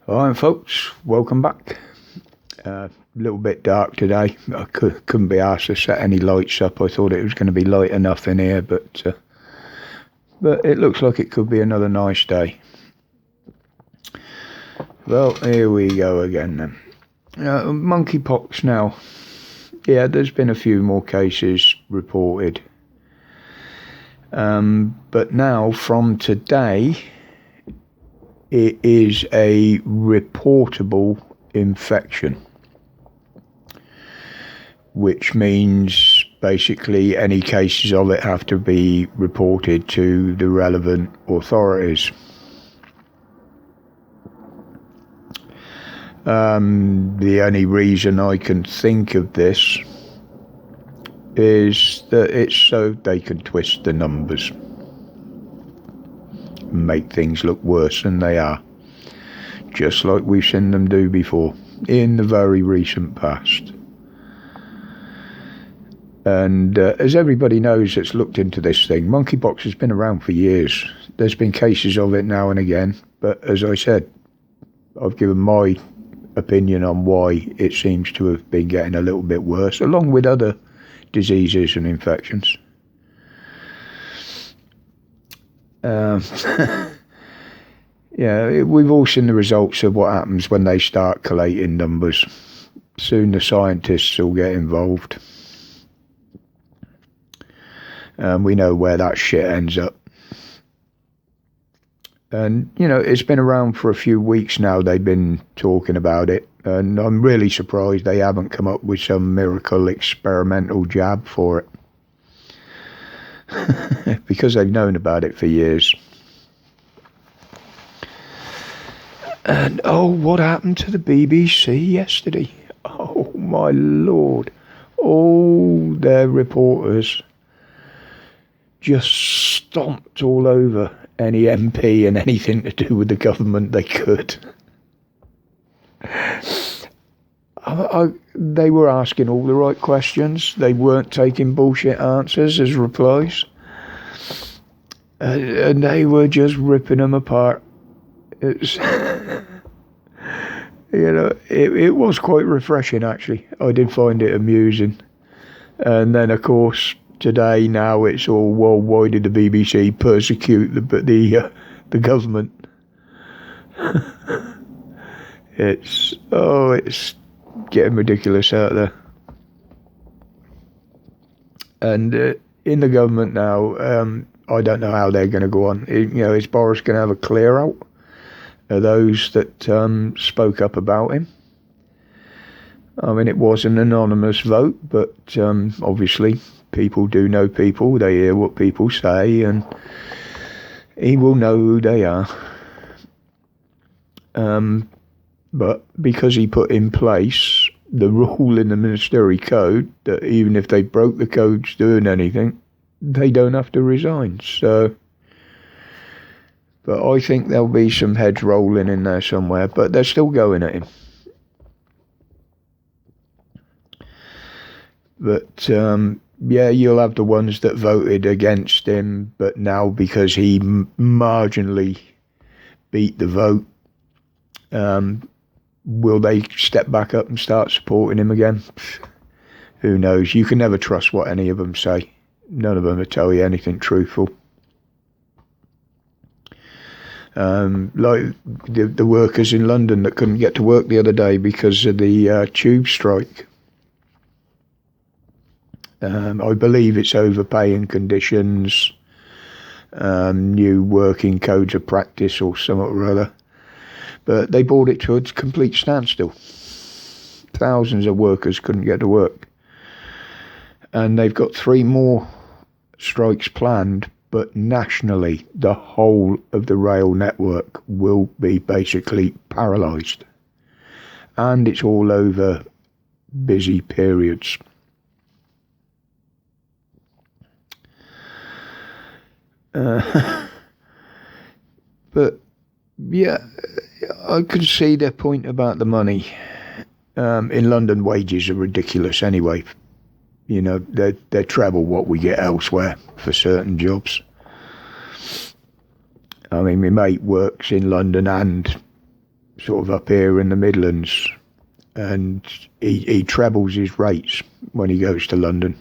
Alright folks, welcome back. A little bit dark today. I couldn't be asked to set any lights up. I thought it was going to be light enough in here, but it looks like it could be another nice day. Well, here we go again then. Monkeypox now. Yeah, there's been a few more cases reported. But now, from today, it is a reportable infection, which means basically any cases of it have to be reported to the relevant authorities. The only reason I can think of this is that it's so they can twist the numbers, make things look worse than they are, just like we've seen them do before in the very recent past. And as everybody knows that's looked into this thing, monkeypox has been around for years. There's been cases of it now and again, but as I said, I've given my opinion on why it seems to have been getting a little bit worse, along with other diseases and infections. Yeah, we've all seen the results of what happens when they start collating numbers. Soon the scientists will get involved. We know where that shit ends up. And, it's been around for a few weeks now. They've been talking about it. And I'm really surprised they haven't come up with some miracle experimental jab for it. Because they've known about it for years. And, what happened to the BBC yesterday? Oh, my Lord. All their reporters just stomped all over any MP and anything to do with the government they could. They were asking all the right questions. They weren't taking bullshit answers as replies. And they were just ripping them apart. It's, it was quite refreshing, actually. I did find it amusing. And then, of course, today now it's all, well, why did the BBC persecute the government? It's getting ridiculous out there. And in the government now, I don't know how they're going to go on. Is Boris going to have a clear out of those that spoke up about him? I mean, it was an anonymous vote, but obviously people do know people. They hear what people say, and he will know who they are. But because he put in place the rule in the Ministerial Code that even if they broke the codes doing anything, they don't have to resign. So, but I think there'll be some heads rolling in there somewhere, but they're still going at him. But, yeah, you'll have the ones that voted against him, but now because he marginally beat the vote, will they step back up and start supporting him again? Who knows? You can never trust what any of them say. None of them will tell you anything truthful. Like the workers in London that couldn't get to work the other day because of the tube strike. I believe it's overpaying conditions, new working codes of practice or something or other. But they brought it to a complete standstill. Thousands of workers couldn't get to work. And they've got 3 more strikes planned, but nationally, the whole of the rail network will be basically paralysed. And it's all over busy periods. But yeah, I can see their point about the money. In London, wages are ridiculous anyway. They're treble what we get elsewhere for certain jobs. I mean, my mate works in London and sort of up here in the Midlands, and he trebles his rates when he goes to London.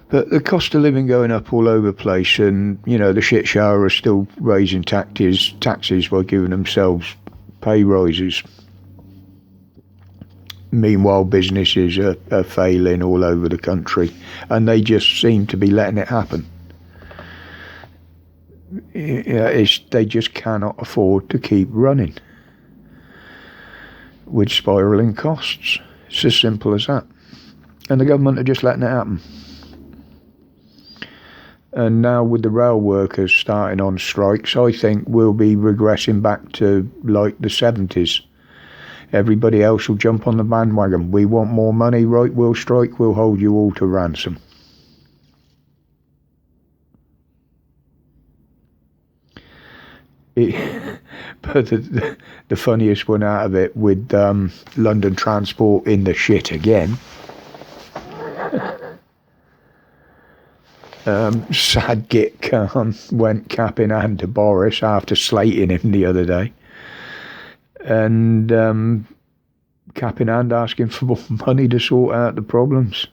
But the cost of living going up all over the place, and the shit shower are still raising taxes by giving themselves pay rises. Meanwhile, businesses are failing all over the country, and they just seem to be letting it happen. They just cannot afford to keep running with spiralling costs. It's as simple as that. And the government are just letting it happen. And now with the rail workers starting on strikes, I think we'll be regressing back to like the 70s. Everybody else will jump on the bandwagon. We want more money, right? We'll strike, we'll hold you all to ransom. But the funniest one out of it, with London Transport in the shit again, sad Git Khan went cap in hand to Boris after slating him the other day, and cap in hand asking for more money to sort out the problems.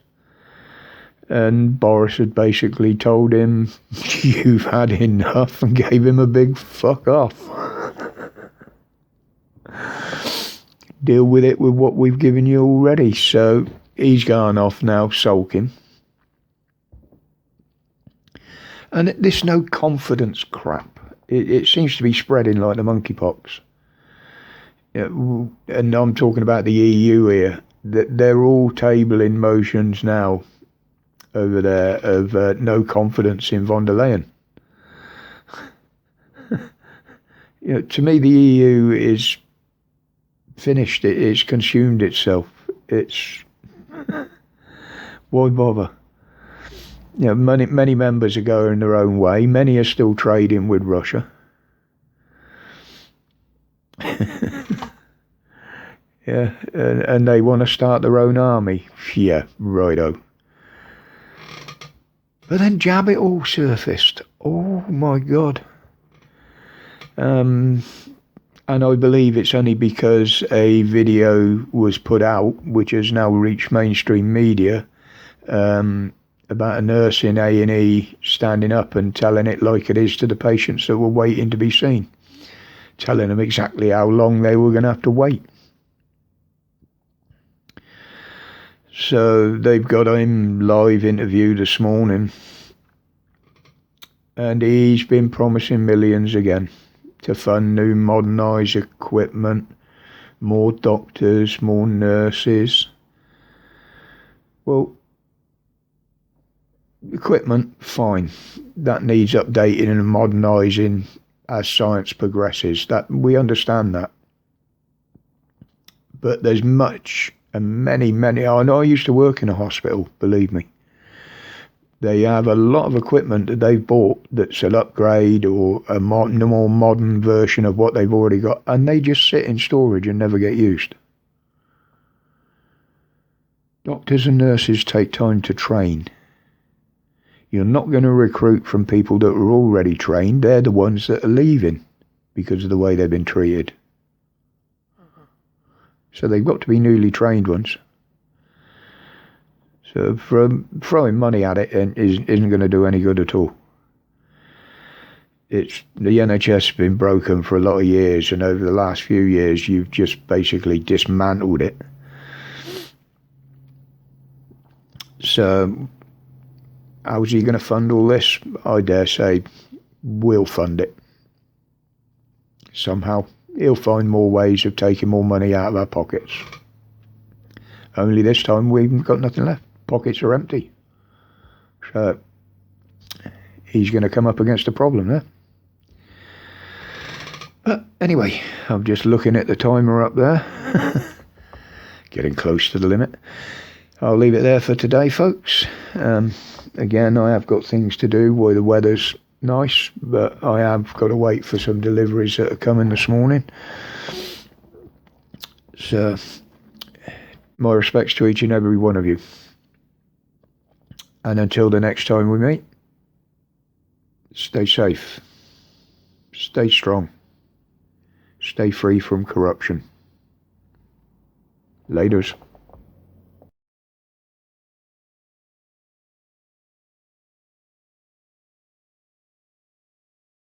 And Boris had basically told him, "You've had enough," and gave him a big fuck off. Deal with it with what we've given you already. So he's gone off now sulking. And this no confidence crap, it seems to be spreading like the monkeypox. And I'm talking about the EU here. They're all tabling motions now over there of no confidence in von der Leyen. To me, the EU is finished. It's consumed itself. It's why bother? Many members are going their own way. Many are still trading with Russia. Yeah, and they want to start their own army. Yeah, righto. But then Jabbit all surfaced. Oh my God. And I believe it's only because a video was put out, which has now reached mainstream media, about a nurse in A&E standing up and telling it like it is to the patients that were waiting to be seen, telling them exactly how long they were going to have to wait. So they've got him live interview this morning, and he's been promising millions again to fund new modernised equipment, more doctors, more nurses. Well, equipment, fine. That needs updating and modernising as science progresses. That we understand that. But there's much and many. I know I used to work in a hospital, believe me. They have a lot of equipment that they've bought that's an upgrade or a more modern version of what they've already got, and they just sit in storage and never get used. Doctors and nurses take time to train. You're not going to recruit from people that are already trained. They're the ones that are leaving because of the way they've been treated. So they've got to be newly trained ones. So throwing money at it isn't going to do any good at all. The NHS has been broken for a lot of years, and over the last few years you've just basically dismantled it. So how's he going to fund all this? I dare say we'll fund it. Somehow. He'll find more ways of taking more money out of our pockets. Only this time we've got nothing left. Pockets are empty. So he's going to come up against a problem there. But anyway, I'm just looking at the timer up there. Getting close to the limit. I'll leave it there for today, folks. Again, I have got things to do while the weather's nice, but I have got to wait for some deliveries that are coming this morning. So, my respects to each and every one of you. And until the next time we meet, stay safe, Stay strong. Stay free from corruption. Laters.